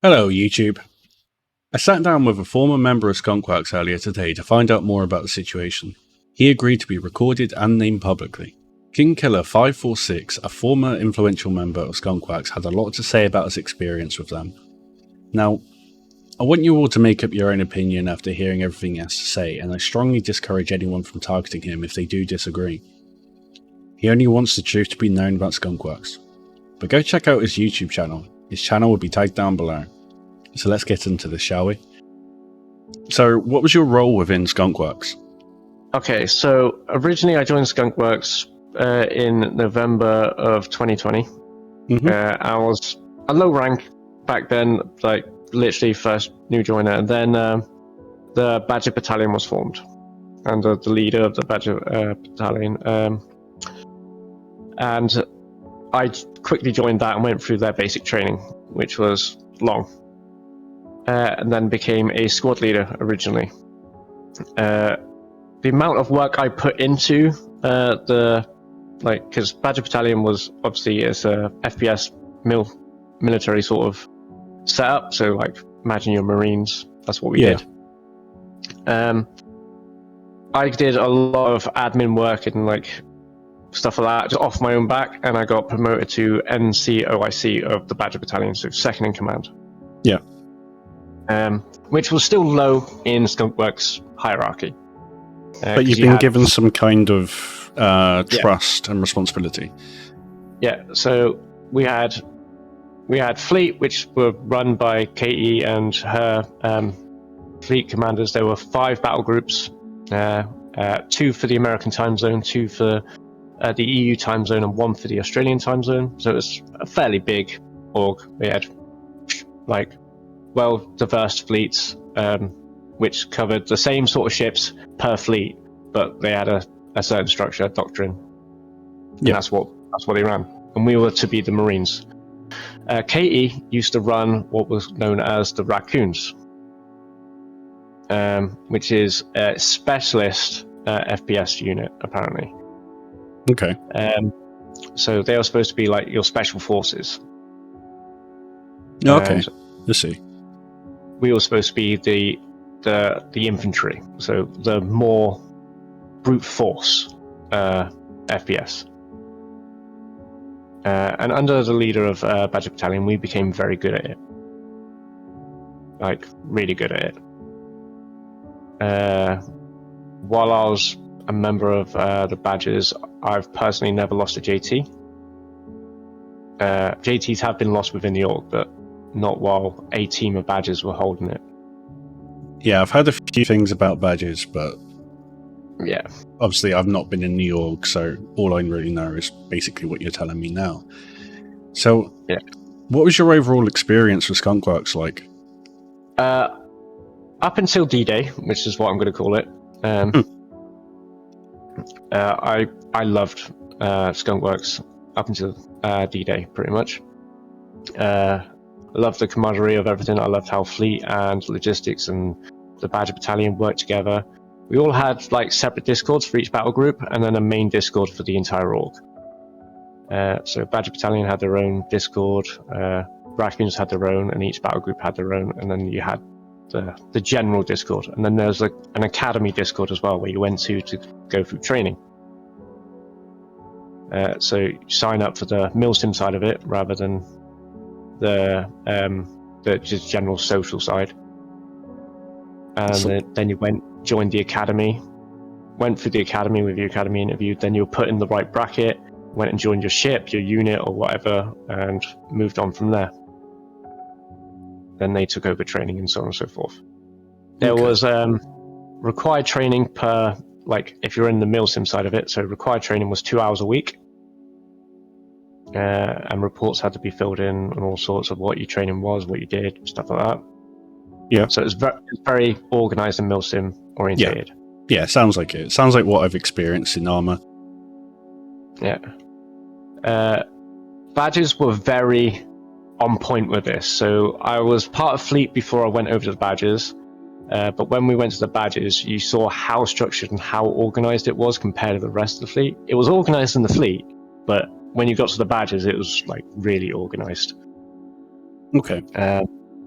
Hello, YouTube. I sat down with a former member of Skunkworks earlier today to find out more about the situation. He agreed to be recorded and named publicly. King Killer 546, a former influential member of Skunkworks, had a lot to say about his experience with them. Now, I want you all to make up your own opinion after hearing everything he has to say, and I strongly discourage anyone from targeting him if they do disagree. He only wants the truth to be known about Skunkworks. But go check out his YouTube channel. His channel will be tagged down below. So let's get into this, shall we? So, what was your role within Skunkworks? Okay, so originally I joined Skunkworks in November of 2020. I was a low rank back then, like literally first new joiner, and then the Badger Battalion was formed under the leader of the Badger Battalion. And I quickly joined that and went through their basic training, which was long. And then became a squad leader originally. The amount of work I put into because Badger Battalion was obviously it's a FPS military sort of setup. So like, imagine your Marines. That's what we did. I did a lot of admin work and like stuff like that, just off my own back, and I got promoted to NCOIC of the Badger Battalion, so second in command. Yeah. Which was still low in Skunkworks hierarchy. But you've been given some kind of trust and responsibility. Yeah. So we had fleet, which were run by Katie and her fleet commanders. There were 5 battle groups, 2 for the American time zone, 2 for the EU time zone, and 1 for the Australian time zone. So it was a fairly big org. We had like well-diverse fleets, which covered the same sort of ships per fleet, but they had a certain structure, doctrine. Yeah, that's what they ran, and we were to be the Marines. Katie used to run what was known as the Raccoons, which is a specialist FPS unit, apparently. Okay. So they are supposed to be like your special forces. Okay. Let's see. We were supposed to be the infantry, so the more brute force FPS. And under the leader of Badger Battalion, we became very good at it, like really good at it. While I was a member of the Badgers, I've personally never lost a JT. JTs have been lost within the org, but not while a team of Badgers were holding it. Yeah, I've heard a few things about Badgers, but yeah, obviously I've not been in the org, so all I really know is basically what you're telling me now. So, yeah, what was your overall experience with Skunkworks like? Up until D-Day, which is what I'm going to call it, I loved Skunkworks up until D-Day, pretty much. I loved the camaraderie of everything. I loved how fleet and logistics and the Badger Battalion worked together. We all had like separate discords for each battle group, and then a main discord for the entire org. So Badger Battalion had their own discord, Raccoons had their own, and each battle group had their own, and then you had the general discord, and then there's like an academy discord as well, where you went to go through training. So you sign up for the milsim side of it rather than the just general social side, and then you joined the academy, went through the academy with your academy interview, then you were put in the right bracket, went and joined your ship, your unit or whatever, and moved on from there. Then they took over training and so on and so forth. There was required training per, like if you're in the milsim side of it, so required training was 2 hours a week. And reports had to be filled in and all sorts of what your training was, what you did, stuff like that. Yeah. So it's very organized and milsim orientated. Yeah, sounds like it. Sounds like what I've experienced in Arma. Yeah. Badgers were very on point with this. So I was part of fleet before I went over to the Badgers. But when we went to the Badgers, you saw how structured and how organized it was compared to the rest of the fleet. It was organized in the fleet, but when you got to the Badgers, it was like really organized. Okay.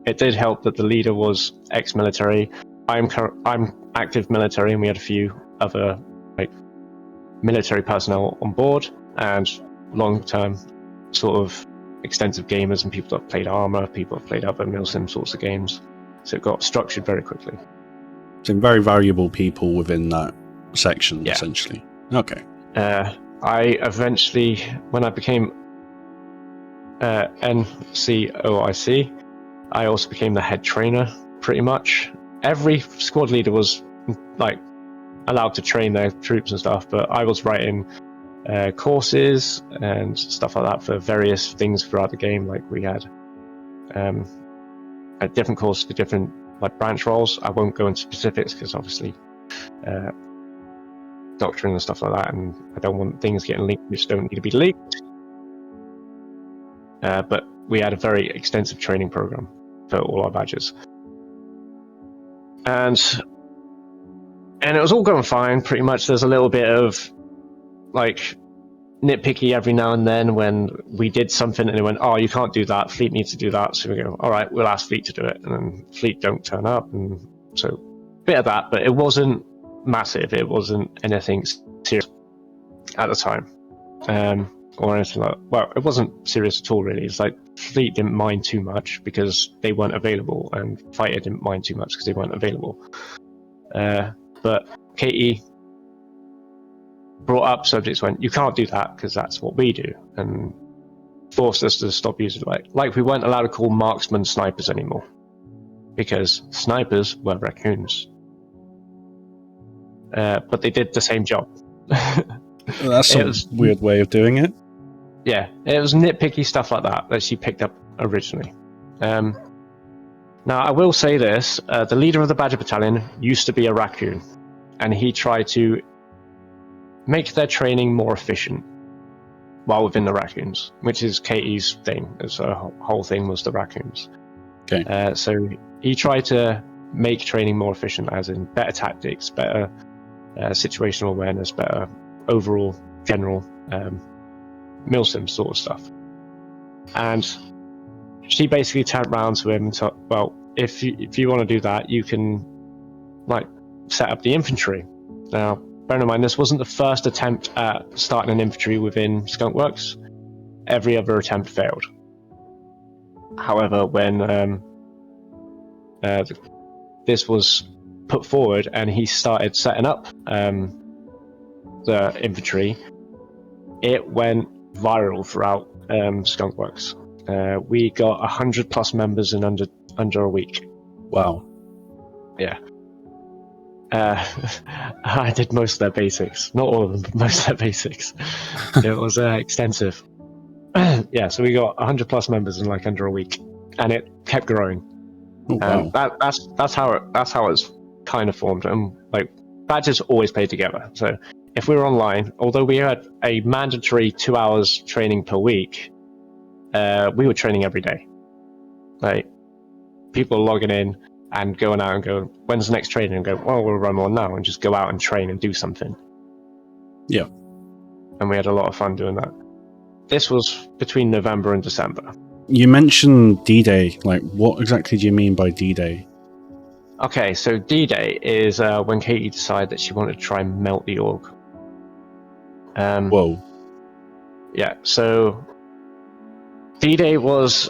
it did help that the leader was ex-military. I'm active military, and we had a few other like military personnel on board, and long-term sort of extensive gamers and people that have played Arma, people that have played other milsim sorts of games. So it got structured very quickly. Some very valuable people within that section, Yeah. essentially. Okay. I eventually, when I became NCOIC, I also became the head trainer, pretty much. Every squad leader was like allowed to train their troops and stuff, but I was writing courses and stuff like that for various things throughout the game. Like we had a different course for different like branch roles. I won't go into specifics because obviously doctrine and stuff like that, and I don't want things getting leaked which don't need to be leaked. But we had a very extensive training program for all our badges, and it was all going fine pretty much. There's a little bit of like nitpicky every now and then when we did something and they went, oh, you can't do that, Fleet needs to do that, so we go, all right, we'll ask Fleet to do it, and then Fleet don't turn up, and so a bit of that, but it wasn't massive, it wasn't anything serious at the time, or anything like that. Well, it wasn't serious at all really. It's like Fleet didn't mind too much because they weren't available, and Fighter didn't mind too much because they weren't available, but KE brought up subjects, went, you can't do that because that's what we do, and forced us to stop using it. Like we weren't allowed to call marksmen snipers anymore because snipers were raccoons, but they did the same job. That's a weird way of doing it. Yeah, it was nitpicky stuff like that she picked up originally. Now I will say this, the leader of the Badger Battalion used to be a raccoon, and he tried to make their training more efficient while within the raccoons, which is KE's thing. His whole thing was the raccoons. Okay. So he tried to make training more efficient, as in better tactics, better situational awareness, better overall general milsim sort of stuff. And she basically turned around to him and said, well, if you want to do that, you can like set up the infantry. Now, bear in mind, this wasn't the first attempt at starting an infantry within Skunkworks. Every other attempt failed. However, when this was put forward and he started setting up the infantry, it went viral throughout Skunkworks. We got 100 plus members in under a week. Wow. Yeah. I did most of their basics. Not all of them, but most of their basics. It was extensive. Yeah, so we got 100 plus members in like under a week, and it kept growing. Oh, wow. That's how it's kind of formed. And like badges always play together. So if we were online, although we had a mandatory 2 hours training per week, we were training every day. Like people logging in and going out and go, when's the next training? And go, well, we'll run one now, and just go out and train and do something. Yeah. And we had a lot of fun doing that. This was between November and December. You mentioned D-Day. Like, what exactly do you mean by D-Day? Okay, so D-Day is when Katie decided that she wanted to try and melt the org. Whoa. Yeah, so D-Day was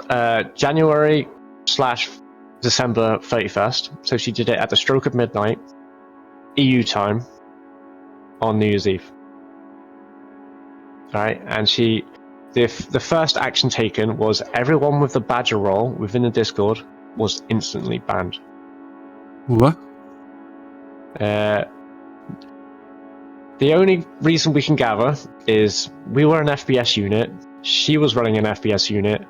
January/December 31st. So she did it at the stroke of midnight, EU time, on New Year's Eve. Alright, and the first action taken was everyone with the badger role within the Discord was instantly banned. What? The only reason we can gather is we were an FPS unit, she was running an FPS unit,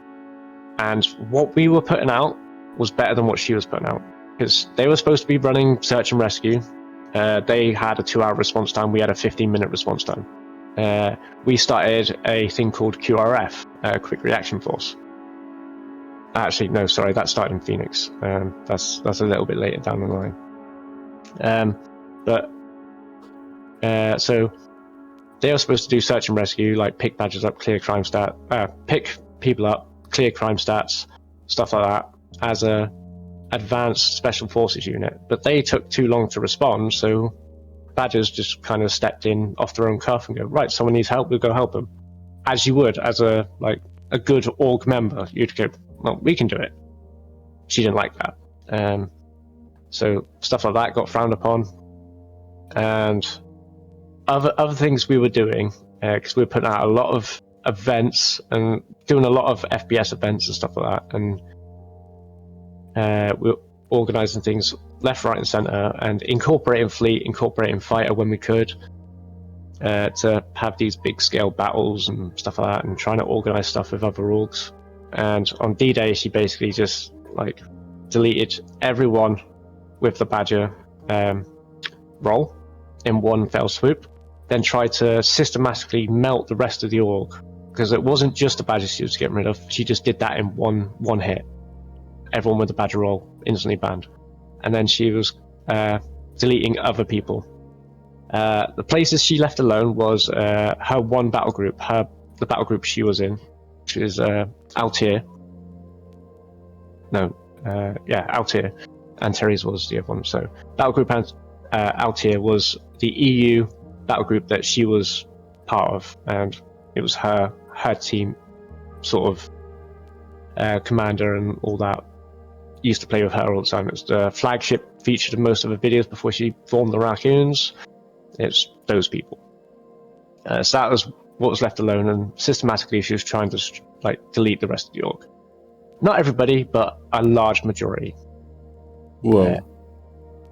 and what we were putting out was better than what she was putting out. Because they were supposed to be running search and rescue. They had a 2-hour response time, we had a 15-minute response time. We started a thing called QRF, Quick Reaction Force. Actually, no, sorry, that started in Phoenix. That's a little bit later down the line. So they were supposed to do search and rescue, like pick badges up, clear crime stat, pick people up, clear crime stats, stuff like that. as a advanced special forces unit, but they took too long to respond, so badgers just kind of stepped in off their own cuff and go, right, someone needs help, we'll go help them. As you would as a good org member, you'd go, well, we can do it. She didn't like that. So stuff like that got frowned upon. And other things we were doing, because we were putting out a lot of events and doing a lot of FBS events and stuff like that, and we were organising things left, right and centre, and incorporating fleet, incorporating fighter when we could, to have these big scale battles and stuff like that, and trying to organise stuff with other orgs. And on D-Day she basically just like deleted everyone with the Badger role in one fell swoop, then tried to systematically melt the rest of the org, because it wasn't just the Badger she was getting rid of, she just did that in one hit. Everyone with the Badger role instantly banned. And then she was deleting other people. The places she left alone was her one battle group, the battle group she was in, which is Altair. Altair. And Terry's was the other one. So battle group Altair was the EU battle group that she was part of, and it was her team sort of commander and all that. Used to play with her all the time. It's the flagship featured in most of the videos before she formed the Raccoons. It's those people. So that was what was left alone, and systematically she was trying to delete the rest of the org. Not everybody, but a large majority. Whoa.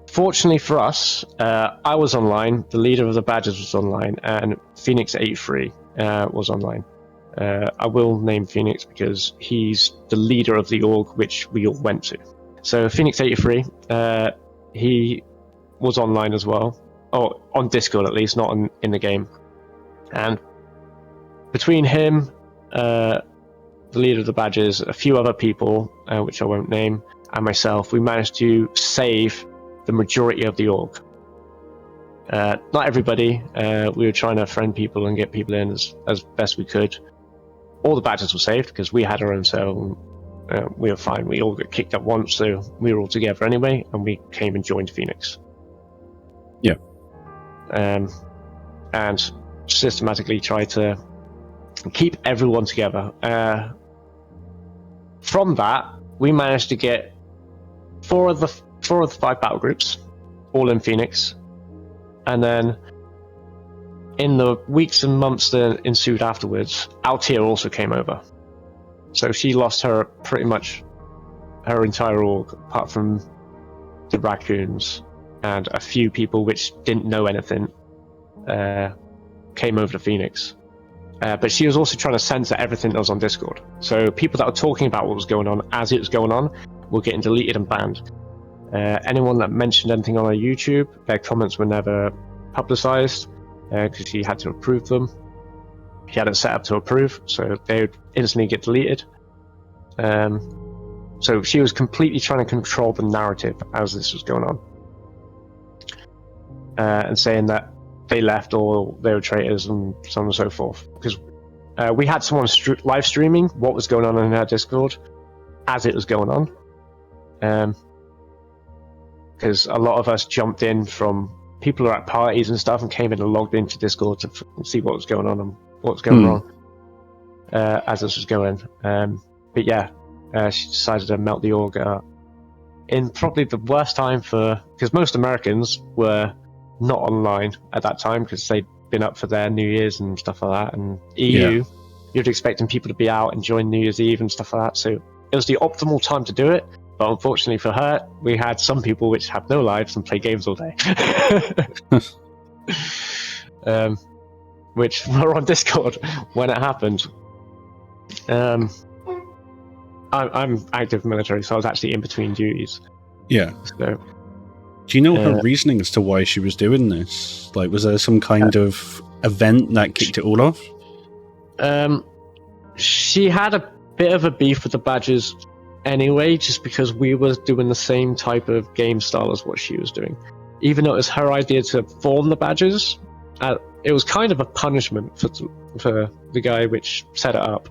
Fortunately for us, I was online, the leader of the Badgers was online, and Phoenix 83 was online. I will name Phoenix because he's the leader of the org which we all went to. So Phoenix 83, he was online as well, or on Discord at least, not in the game. And between him, the leader of the Badgers, a few other people, which I won't name, and myself, we managed to save the majority of the org. Not everybody. We were trying to friend people and get people in as best we could. All the Badgers were saved because we had our own cell. We were fine. We all got kicked up once, so we were all together anyway, and we came and joined Phoenix. Yeah. And systematically tried to keep everyone together. From that, we managed to get four of the 5 battle groups, all in Phoenix, and then in the weeks and months that ensued afterwards, Altair also came over. So she lost pretty much her entire org, apart from the Raccoons and a few people which didn't know anything, came over to Phoenix. But she was also trying to censor everything that was on Discord. So people that were talking about what was going on as it was going on were getting deleted and banned. Anyone that mentioned anything on her YouTube, their comments were never publicized because she had to approve them. She had it set up to approve, so they would instantly get deleted. So she was completely trying to control the narrative as this was going on, and saying that they left or they were traitors and so on and so forth. Because we had someone live streaming what was going on in our Discord as it was going on. Because a lot of us jumped in from people who were at parties and stuff and came in and logged into Discord to see what was going on and what was going wrong as this was going. But yeah, she decided to melt the org in probably the worst time because most Americans were not online at that time because they'd been up for their New Year's and stuff like that. And EU, you'd expecting people to be out and join New Year's Eve and stuff like that. So it was the optimal time to do it. But unfortunately for her, we had some people which have no lives and play games all day. Which were on Discord when it happened. I'm active military, so I was actually in between duties. Yeah. So, do you know her reasoning as to why she was doing this? Like, was there some kind of event that kicked it all off? She had a bit of a beef with the Badgers anyway, just because we were doing the same type of game style as what she was doing. Even though it was her idea to form the Badgers, it was kind of a punishment for the guy which set it up,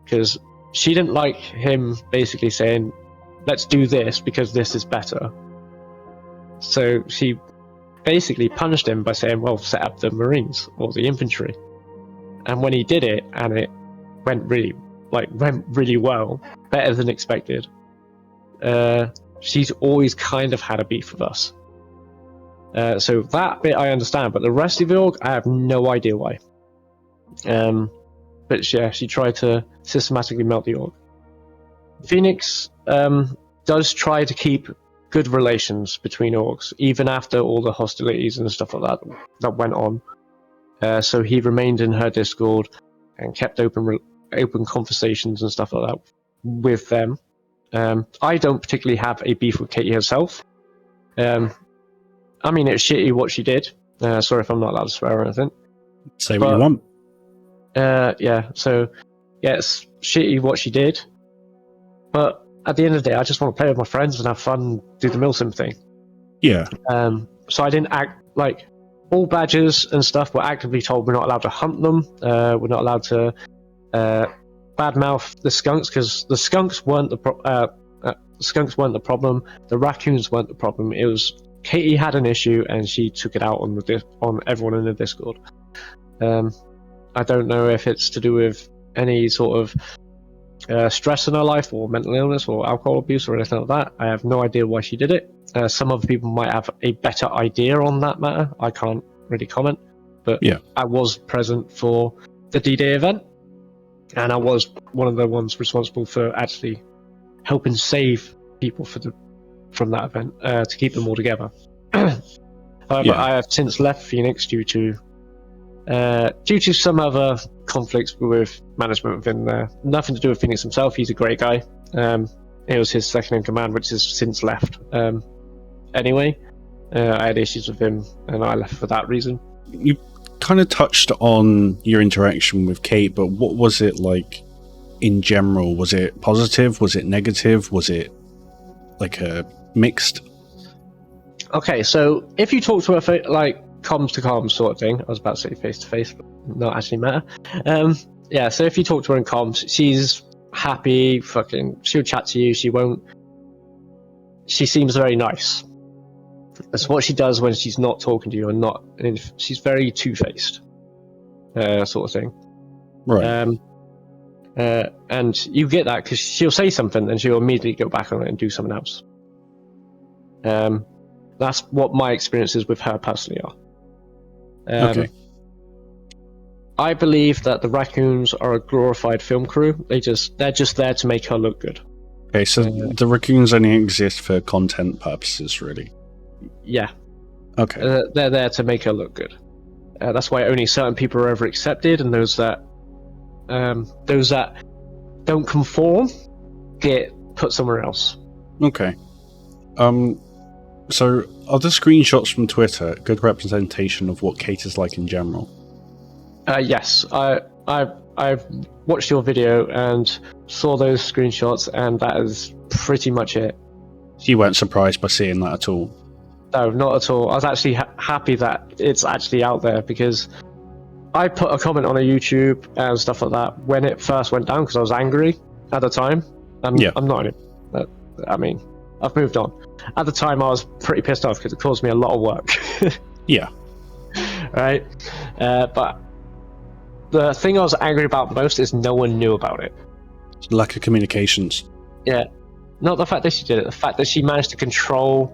because she didn't like him basically saying, let's do this because this is better. So she basically punished him by saying, well, set up the Marines or the infantry. And when he did it, and it went really well, better than expected, she's always kind of had a beef with us. So that bit I understand, but the rest of the org, I have no idea why. But yeah, she tried to systematically melt the org. Phoenix does try to keep good relations between orgs, even after all the hostilities and stuff like that went on. So he remained in her Discord and kept open conversations and stuff like that with them. I don't particularly have a beef with Katie herself. I mean, it's shitty what she did. Sorry if I'm not allowed to swear or anything. Say what you want. Yeah, so yeah, it's shitty what she did. But at the end of the day, I just want to play with my friends and have fun, do the Milsim thing. Yeah. So I didn't act like all badgers and stuff were actively told we're not allowed to hunt them. We're not allowed to badmouth the skunks, because the skunks weren't the problem. The raccoons weren't the problem. It was Katie had an issue and she took it out on everyone in the Discord. I don't know if it's to do with any sort of stress in her life or mental illness or alcohol abuse or anything like that. I have no idea why she did it. Some other people might have a better idea on that matter. I can't really comment, but yeah. I was present for the D-Day event, and I was one of the ones responsible for actually helping save people from that event to keep them all together. However, I have since left Phoenix due to some other conflicts with management within there. Nothing to do with Phoenix himself. He's a great guy. It was his second in command, which has since left. Anyway, I had issues with him, and I left for that reason. You kind of touched on your interaction with Kate, but what was it like in general? Was it positive? Was it negative? Was it like a mixed? Okay, so if you talk to her like comms to comms sort of thing, I was about to say face to face, but not actually matter. Yeah, so if you talk to her in comms, she's happy, she'll chat to you, she seems very nice. That's what she does when she's not talking to you and she's very two-faced, sort of thing. Right. And you get that because she'll say something and she'll immediately go back on it and do something else. That's what my experiences with her personally are. Okay. I believe that the raccoons are a glorified film crew. They're just there to make her look good. Okay, so the raccoons only exist for content purposes, really. Yeah. Okay. They're there to make her look good. That's why only certain people are ever accepted, and those that don't conform get put somewhere else. Okay. So are the screenshots from Twitter a good representation of what Kate is like in general? Yes, I've watched your video and saw those screenshots, and that is pretty much it. You weren't surprised by seeing that at all? No, not at all. I was actually happy that it's actually out there, because I put a comment on a YouTube and stuff like that when it first went down, because I was angry at the time. I'm not anymore. I mean, I've moved on. At the time, I was pretty pissed off because it caused me a lot of work. Yeah. Right? But the thing I was angry about most is no one knew about it. Lack of communications. Yeah. Not the fact that she did it, the fact that she managed to control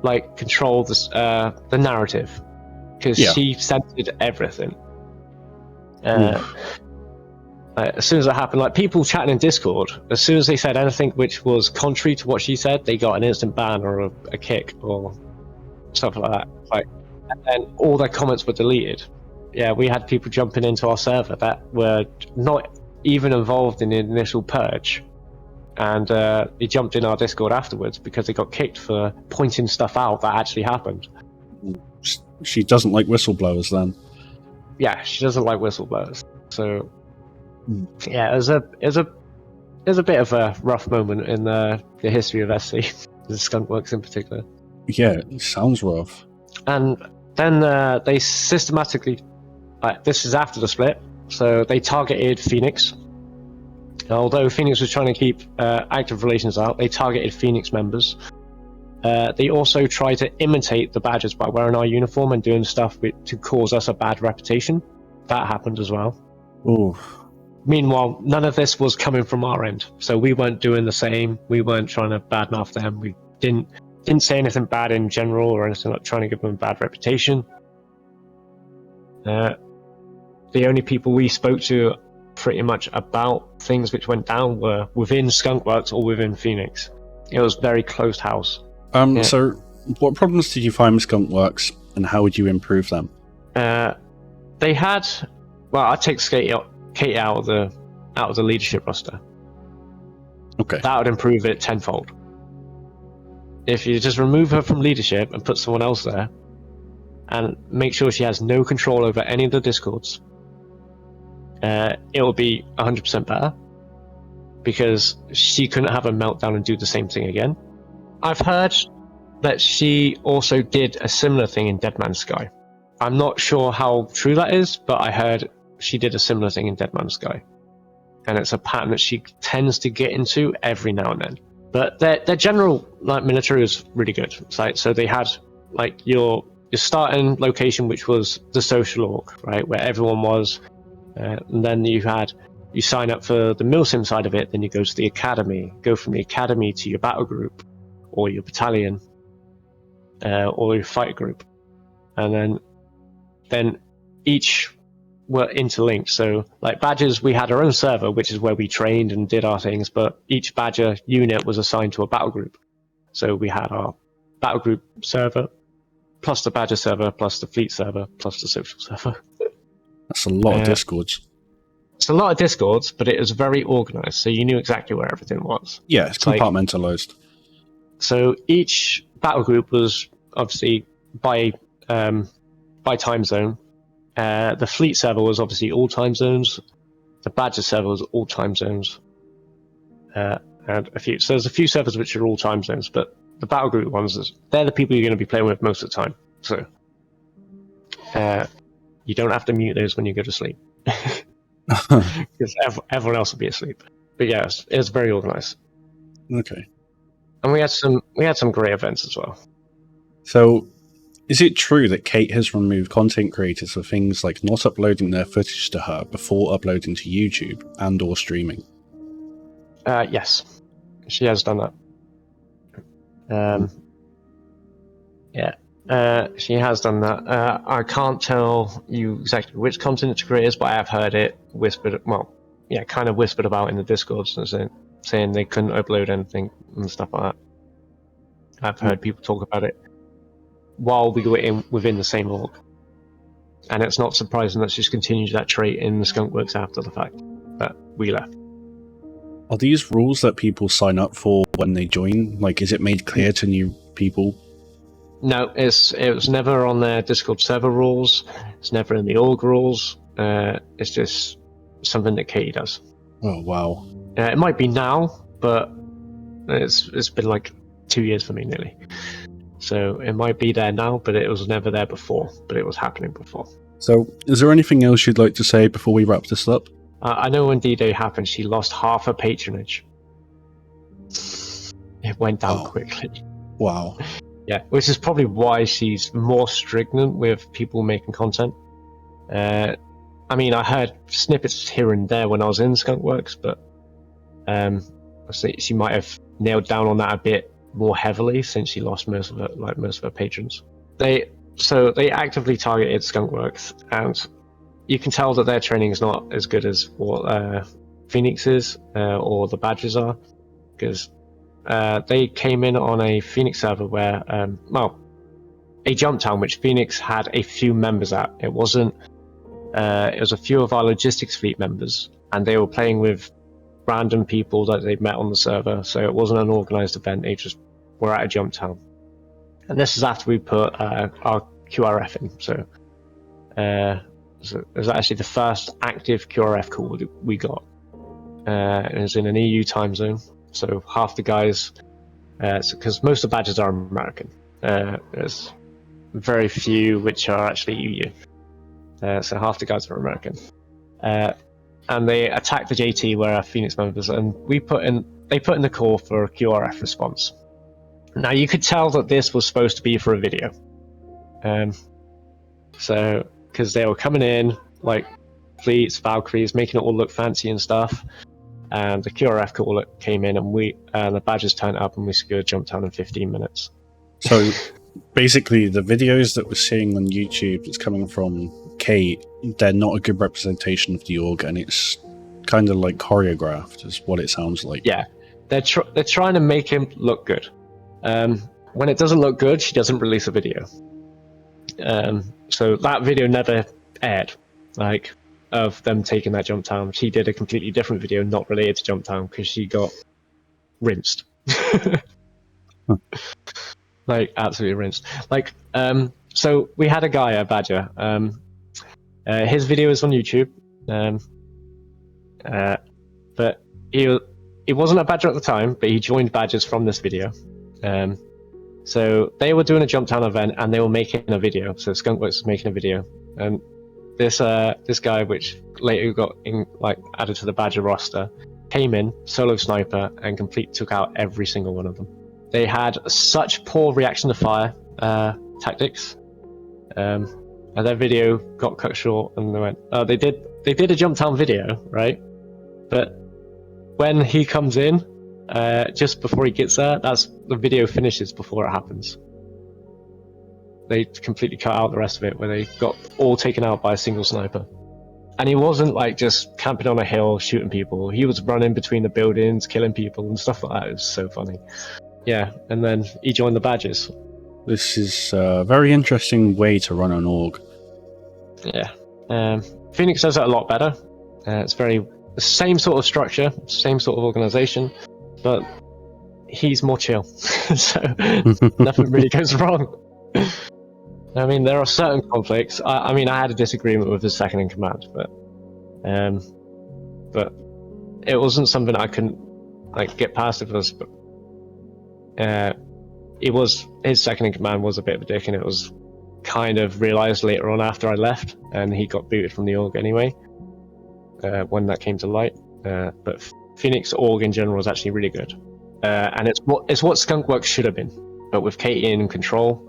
this, the narrative. Because she censored everything. As soon as it happened, like people chatting in Discord, as soon as they said anything which was contrary to what she said, they got an instant ban or a kick or stuff like that. And then all their comments were deleted. Yeah, we had people jumping into our server that were not even involved in the initial purge, and they jumped in our Discord afterwards because they got kicked for pointing stuff out that actually happened. She doesn't like whistleblowers, then. Yeah, she doesn't like whistleblowers. So. Yeah, it was a bit of a rough moment in the history of SC, the Skunkworks in particular. Yeah, it sounds rough. And then they systematically, this is after the split, so they targeted Phoenix. Although Phoenix was trying to keep active relations out, they targeted Phoenix members. They also tried to imitate the badges by wearing our uniform and doing stuff to cause us a bad reputation. That happened as well. Ooh. Meanwhile, none of this was coming from our end, so we weren't doing the same. We weren't trying to badmouth them. We didn't say anything bad in general or anything like trying to give them a bad reputation. The only people we spoke to pretty much about things which went down were within Skunkworks or within Phoenix. It was very closed house. So what problems did you find with Skunkworks, and how would you improve them? They had, well, I'd take Katie out of the leadership roster. Okay. That would improve it tenfold. If you just remove her from leadership and put someone else there, and make sure she has no control over any of the discords, it will be 100% better, because she couldn't have a meltdown and do the same thing again. I've heard that she also did a similar thing in Dead Man's Sky. I'm not sure how true that is, but I heard she did a similar thing in Dead Man's Sky. And it's a pattern that she tends to get into every now and then. But their general military was really good. So they had your starting location, which was the social org, right, where everyone was. And then you sign up for the milsim side of it, then you go to the academy, go from the academy to your battle group, or your battalion, or your fight group. And then each were interlinked. So badges, we had our own server, which is where we trained and did our things, but each badger unit was assigned to a battle group. So we had our battle group server, plus the badger server, plus the fleet server, plus the social server. That's a lot of discords. It's a lot of discords, but it was very organized, so you knew exactly where everything was. Yeah, it's compartmentalized. So each battle group was obviously by time zone. The fleet server was obviously all time zones. The badger server was all time zones. And a few. So there's a few servers which are all time zones, but the battle group ones, they're the people you're going to be playing with most of the time. So you don't have to mute those when you go to sleep, because everyone else will be asleep. But yeah, it was very organized. Okay. And we had some great events as well. So, is it true that Kate has removed content creators for things like not uploading their footage to her before uploading to YouTube and/or streaming? Yes, she has done that. She has done that. I can't tell you exactly which content creators, but I have heard it whispered. Well, yeah, kind of whispered about in the Discords, saying they couldn't upload anything and stuff like that. I've heard people talk about it while we were within the same org, and it's not surprising that she's continued that trait in the Skunkworks after the fact that we left. Are these rules that people sign up for when they join? Is it made clear to new people? No, it was never on their Discord server rules. It's never in the org rules. It's just something that Katie does. Oh wow! It might be now, but it's been 2 years for me nearly. So it might be there now, but it was never there before. But it was happening before. So, is there anything else you'd like to say before we wrap this up? I know when D-Day happened, she lost half her patronage. It went down quickly. Wow. Yeah, which is probably why she's more stringent with people making content. I heard snippets here and there when I was in Skunkworks, but she might have nailed down on that a bit more heavily since she lost most of her patrons. They actively targeted Skunkworks, and you can tell that their training is not as good as what Phoenix is or the badges are, because they came in on a Phoenix server where, a jump town which Phoenix had a few members at. It wasn't. It was a few of our logistics fleet members, and they were playing with random people that they'd met on the server. So it wasn't an organized event. They just were at a jump town, and this is after we put our QRF in. So it was actually the first active QRF call that we got. It was in an EU time zone. So half the guys, because most of the badges are American. There's very few which are actually EU. So half the guys are American. and they attacked the JT where our Phoenix members, and they put in the call for a QRF response. Now you could tell that this was supposed to be for a video, so because they were coming in like fleets, Valkyries, making it all look fancy and stuff, and the QRF call came in, and the badges turned up, and we secured jump down in 15 minutes. So basically, the videos that we're seeing on YouTube that's coming from Kate, they're not a good representation of the org, and it's kind of like choreographed, is what it sounds like. Yeah, they're trying to make him look good. When it doesn't look good, she doesn't release a video. So that video never aired, like, of them taking that jump down. She did a completely different video, not related to jump down, because she got rinsed. Like, absolutely rinsed. Like, so we had a guy at Badger. His video is on YouTube, but he wasn't a Badger at the time, but he joined Badgers from this video. So they were doing a jump down event, and they were making a video. So Skunkworks was making a video, and this guy, which later got added to the Badger roster, came in solo sniper and completely took out every single one of them. They had such poor reaction to fire tactics, and their video got cut short. And they went, "Oh, they did a jump down video, right?" But when he comes in, just before he gets there, the video finishes before it happens. They completely cut out the rest of it, where they got all taken out by a single sniper. And he wasn't like just camping on a hill shooting people. He was running between the buildings, killing people and stuff like that. It was so funny. Yeah, and then he joined the Badgers. This is a very interesting way to run an org. Yeah. Phoenix does it a lot better. It's the same sort of structure, same sort of organization, but he's more chill. So nothing really goes wrong. I mean, there are certain conflicts. I mean, I had a disagreement with his second in command, but it wasn't something I couldn't get past with us. But his second in command was a bit of a dick, and it was kind of realized later on after I left, and he got booted from the org anyway when that came to light. But Phoenix org in general is actually really good, and it's what Skunkworks should have been. But with Katie in control,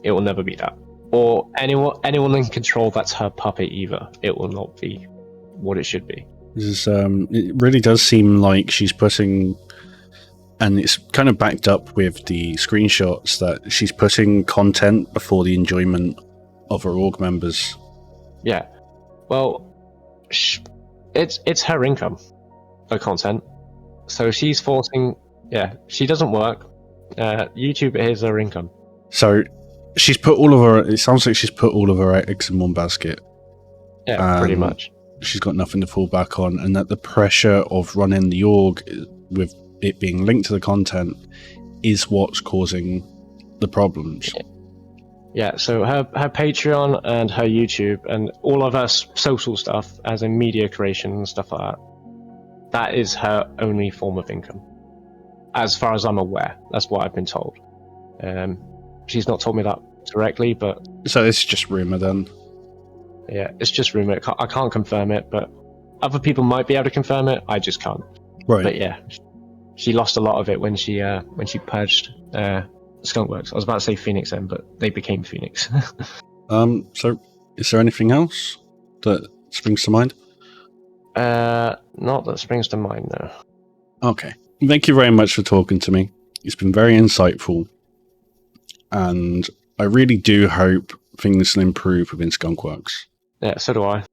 it will never be that. Or anyone in control that's her puppet either. It will not be what it should be. It really does seem like she's putting, and it's kind of backed up with the screenshots, that she's putting content before the enjoyment of her org members. Yeah. Well, it's her income, her content. So she's forcing. Yeah, she doesn't work. YouTube is her income. So she's put it sounds like she's put all of her eggs in one basket. Yeah, pretty much. She's got nothing to fall back on, and that the pressure of running the org with it being linked to the content is what's causing the problems. Yeah, so her Patreon and her YouTube and all of her social stuff, as in media creation and stuff like that is her only form of income. As far as I'm aware, that's what I've been told. She's not told me that directly, but... So it's just rumour then? Yeah, it's just rumour. I can't confirm it, but other people might be able to confirm it. I just can't. Right. But yeah, she lost a lot of it when she purged Skunkworks. I was about to say Phoenix then, but they became Phoenix. So is there anything else that springs to mind? Not that springs to mind, no. Okay. Thank you very much for talking to me. It's been very insightful. And I really do hope things will improve within Skunkworks. Yeah, so do I.